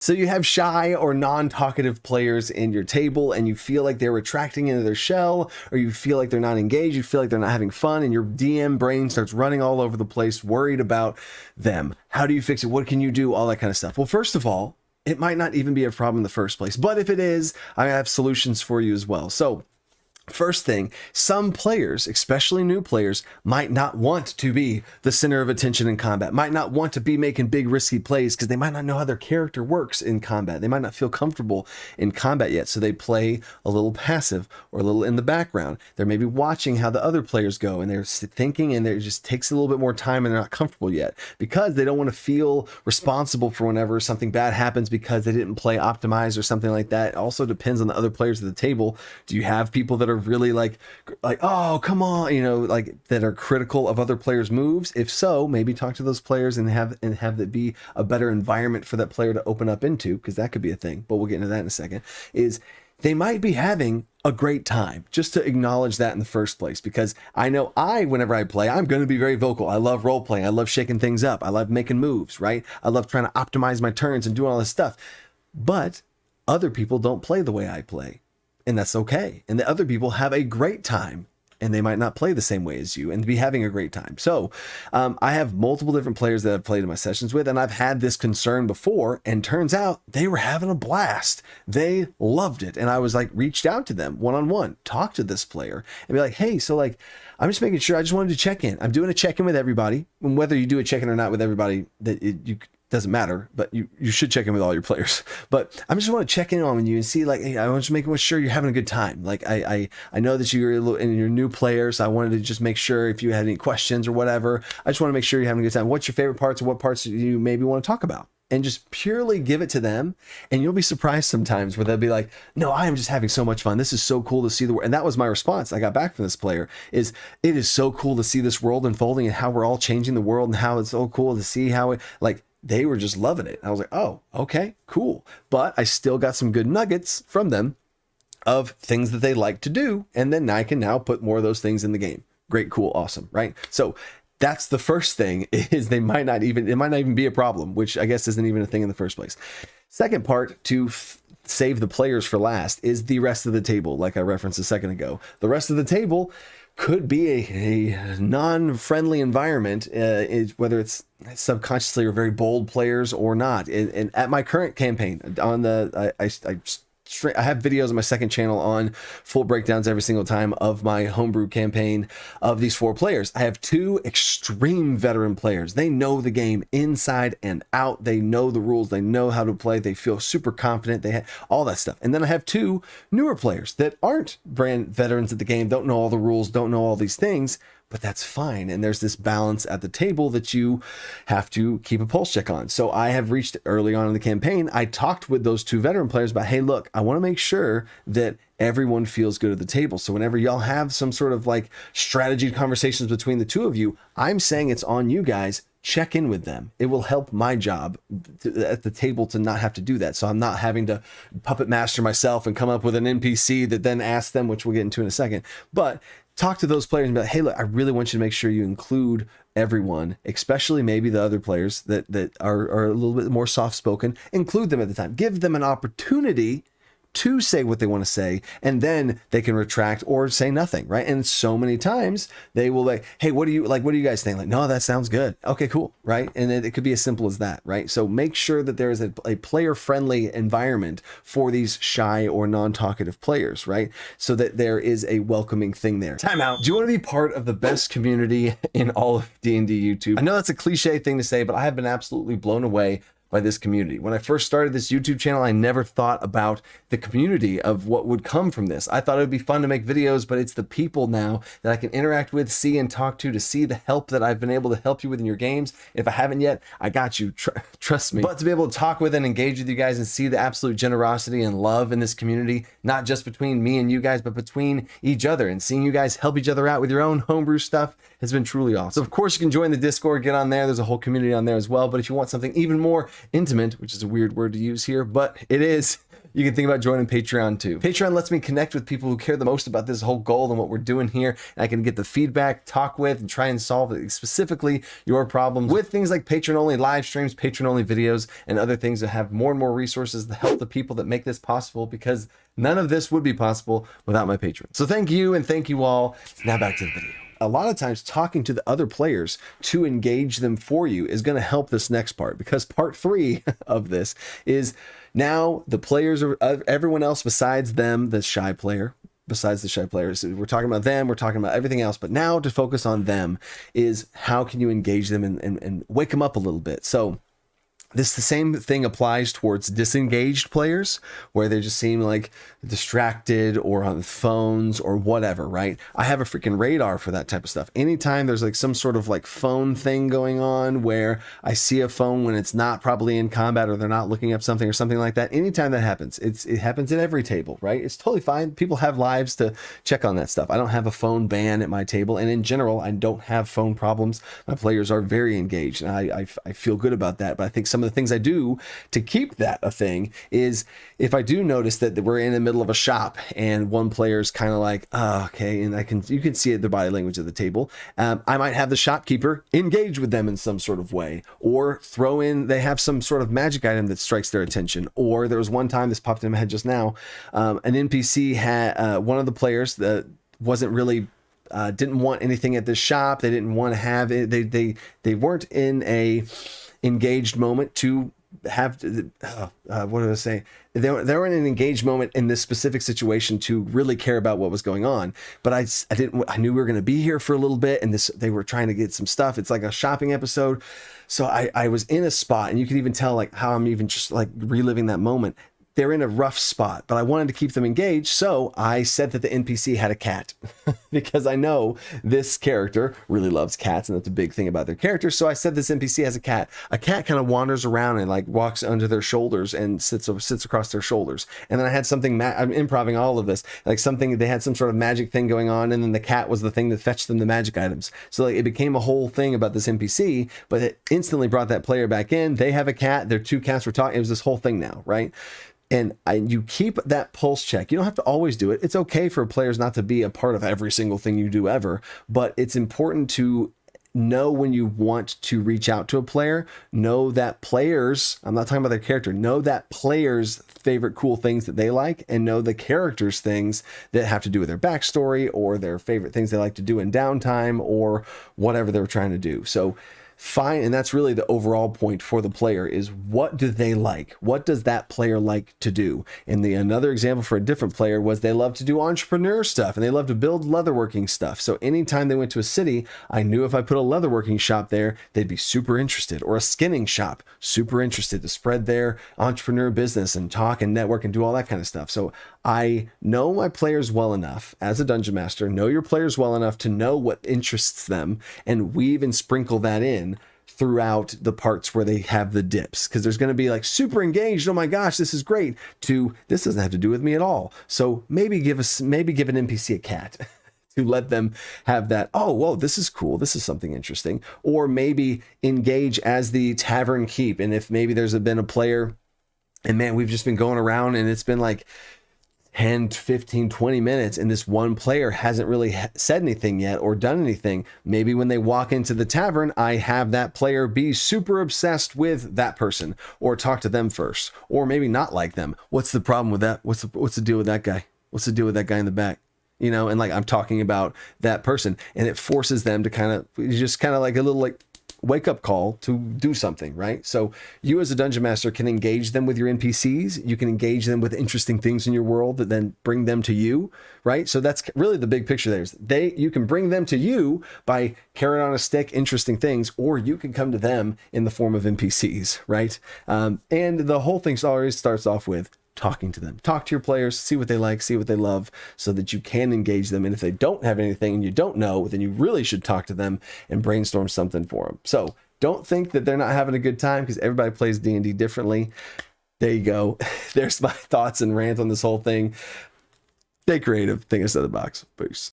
So you have shy or non-talkative players in your table and you feel like they're retracting into their shell, or you feel like they're not engaged, you feel like they're not having fun, and your DM brain starts running all over the place, worried about them. How do you fix it? What can you do? All that kind of stuff. Well, first of all, it might not even be a problem in the first place, but if it is, I have solutions for you as well. So first thing, some players, especially new players, might not want to be the center of attention in combat, might not want to be making big risky plays because they might not know how their character works in combat. They might not feel comfortable in combat yet, so they play a little passive or a little in the background. They're maybe watching how the other players go and they're thinking, and it just takes a little bit more time and they're not comfortable yet because they don't want to feel responsible for whenever something bad happens because they didn't play optimized or something like that. It also depends on the other players at the table. Do you have people that are really like, oh, come on, you know, like that are critical of other players' moves? If so, maybe talk to those players and have that be a better environment for that player to open up into, because that could be a thing, but we'll get into that in a second. Is they might be having a great time, just to acknowledge that in the first place, because I know whenever I play, I'm going to be very vocal. I love role playing. I love shaking things up. I love making moves, right? I love trying to optimize my turns and doing all this stuff, but other people don't play the way I play. And that's okay. And the other people have a great time and they might not play the same way as you and be having a great time. So I have multiple different players that I've played in my sessions with, and I've had this concern before, and turns out they were having a blast. They loved it. And I was like, reached out to them one-on-one, talk to this player and be like, hey, so like, I'm just making sure, I just wanted to check in. I'm doing a check-in with everybody. And whether you do a check-in or not with everybody, you doesn't matter, but you should check in with all your players. But I just want to check in on you and see, like, hey, I want to make sure you're having a good time. Like, I know that you're a new player, so I wanted to just make sure if you had any questions or whatever, I just want to make sure you're having a good time. What's your favorite parts, or what parts do you maybe want to talk about? And just purely give it to them. And you'll be surprised sometimes where they'll be like, no, I am just having so much fun. This is so cool to see the world. And that was my response I got back from this player, is it is so cool to see this world unfolding and how we're all changing the world and how it's so cool to see how it, like, they were just loving it. I was like, oh, okay, cool. But I still got some good nuggets from them of things that they like to do. And then I can now put more of those things in the game. Great, cool, awesome, right? So that's the first thing, is it might not even be a problem, which I guess isn't even a thing in the first place. Second part, to save the players for last, is the rest of the table, like I referenced a second ago. The rest of the table could be a non-friendly environment, whether it's subconsciously or very bold players or not. And at my current campaign, on I have videos on my second channel on full breakdowns every single time of my homebrew campaign of these 4 players. I have 2 extreme veteran players. They know the game inside and out. They know the rules. They know how to play. They feel super confident. They have all that stuff. And then I have 2 newer players that aren't brand veterans at the game, don't know all the rules, don't know all these things, but that's fine. And there's this balance at the table that you have to keep a pulse check on. So I have reached early on in the campaign, I talked with those 2 veteran players about, hey, look, I want to make sure that everyone feels good at the table. So whenever y'all have some sort of like strategy conversations between the 2 of you, I'm saying it's on you guys. Check in with them. It will help my job at the table to not have to do that. So I'm not having to puppet master myself and come up with an NPC that then asks them, which we'll get into in a second. But talk to those players and be like, hey, look, I really want you to make sure you include everyone, especially maybe the other players that are a little bit more soft-spoken. Include them at the time. Give them an opportunity to say what they want to say, and then they can retract or say nothing, right? And so many times they will like, hey, what do you guys think? Like, no, that sounds good. Okay, cool, right? And it could be as simple as that, right? So make sure that there is a player-friendly environment for these shy or non-talkative players, right? So that there is a welcoming thing there. Time out. Do you want to be part of the best community in all of D&D YouTube? I know that's a cliche thing to say, but I have been absolutely blown away by this community. When I first started this YouTube channel, I never thought about the community of what would come from this. I thought it would be fun to make videos, but it's the people now that I can interact with, see and talk to see the help that I've been able to help you with in your games. If I haven't yet, I got you, trust me. But to be able to talk with and engage with you guys and see the absolute generosity and love in this community, not just between me and you guys, but between each other, and seeing you guys help each other out with your own homebrew stuff has been truly awesome. So of course you can join the Discord, get on there. There's a whole community on there as well. But if you want something even more intimate, which is a weird word to use here, but it is, You can think about joining Patreon too. Patreon lets me connect with people who care the most about this whole goal and what we're doing here. And I can get the feedback, talk with, and try and solve specifically your problems with things like patron-only live streams, patron-only videos, and other things that have more and more resources to help the people that make this possible, because none of this would be possible without my patrons. So thank you, and thank you all. Now back to the video. A lot of times talking to the other players to engage them for you is going to help this next part, because part 3 of this is now the players are everyone else besides them, the shy player, besides the shy players. We're talking about them, we're talking about everything else, but now to focus on them is how can you engage them and wake them up a little bit. So the same thing applies towards disengaged players, where they just seem like distracted or on phones or whatever, right? I have a freaking radar for that type of stuff. Anytime there's like some sort of like phone thing going on where I see a phone when it's not probably in combat, or they're not looking up something or something like that, anytime that happens, it happens at every table, right? It's totally fine. People have lives to check on that stuff. I don't have a phone ban at my table, and in general, I don't have phone problems. My players are very engaged, and I feel good about that. But I think some of the things I do to keep that a thing is, if I do notice that we're in the middle of a shop and one player's kind of like, oh, okay, and you can see it, the body language at the table. I might have the shopkeeper engage with them in some sort of way, or throw in, they have some sort of magic item that strikes their attention. Or there was one time, this popped in my head just now, an NPC had one of the players that wasn't really didn't want anything at this shop. They didn't want to have it. They weren't in a engaged moment to have what did I say? They were in an engaged moment in this specific situation to really care about what was going on. But I knew we were going to be here for a little bit, and they were trying to get some stuff. It's like a shopping episode. So I was in a spot, and you can even tell like how I'm even just like reliving that moment. They're in a rough spot, but I wanted to keep them engaged. So I said that the NPC had a cat because I know this character really loves cats, and that's a big thing about their character. So I said this NPC has a cat. A cat kind of wanders around and like walks under their shoulders and sits across their shoulders. And then I had something, I'm improving all of this, like something, they had some sort of magic thing going on, and then the cat was the thing that fetched them the magic items. So like it became a whole thing about this NPC, but it instantly brought that player back in. They have a cat, their two cats were talking. It was this whole thing now, right? And you keep that pulse check. You don't have to always do it. It's okay for players not to be a part of every single thing you do ever, but it's important to know when you want to reach out to a player. Know that players, I'm not talking about their character, know that players' favorite cool things that they like, and know the characters' things that have to do with their backstory or their favorite things they like to do in downtime or whatever they're trying to do. So fine, and that's really the overall point for the player, is what do they like? What does that player like to do? And another example for a different player was they love to do entrepreneur stuff, and they love to build leatherworking stuff. So anytime they went to a city, I knew if I put a leatherworking shop there, they'd be super interested, or a skinning shop, super interested to spread their entrepreneur business and talk and network and do all that kind of stuff. So I know my players well enough as a dungeon master, know your players well enough to know what interests them, and weave and sprinkle that in throughout the parts where they have the dips, because there's going to be like super engaged, oh my gosh, this is great, to this doesn't have to do with me at all. So maybe give an NPC a cat to let them have that, oh whoa, this is cool, this is something interesting. Or maybe engage as the tavern keep, and if maybe there's been a player, and man, we've just been going around and it's been like 10, 15, 20 minutes, and this one player hasn't really said anything yet or done anything. Maybe when they walk into the tavern, I have that player be super obsessed with that person, or talk to them first, or maybe not like them. What's the problem with that? What's the deal with that guy? What's the deal with that guy in the back? You know, and like I'm talking about that person, and it forces them to kind of like a little like wake up call to do something, right? So you as a dungeon master can engage them with your NPCs. You can engage them with interesting things in your world that then bring them to you, right? So that's really the big picture there. You can bring them to you by carrot on a stick, interesting things, or you can come to them in the form of NPCs, right? And the whole thing always starts off with talking to them. Talk to your players, see what they like, see what they love, so that you can engage them. And if they don't have anything and you don't know, then you really should talk to them and brainstorm something for them. So don't think that they're not having a good time, because everybody plays D&D differently. There you go. There's my thoughts and rant on this whole thing. Stay creative. Think outside the box. Peace.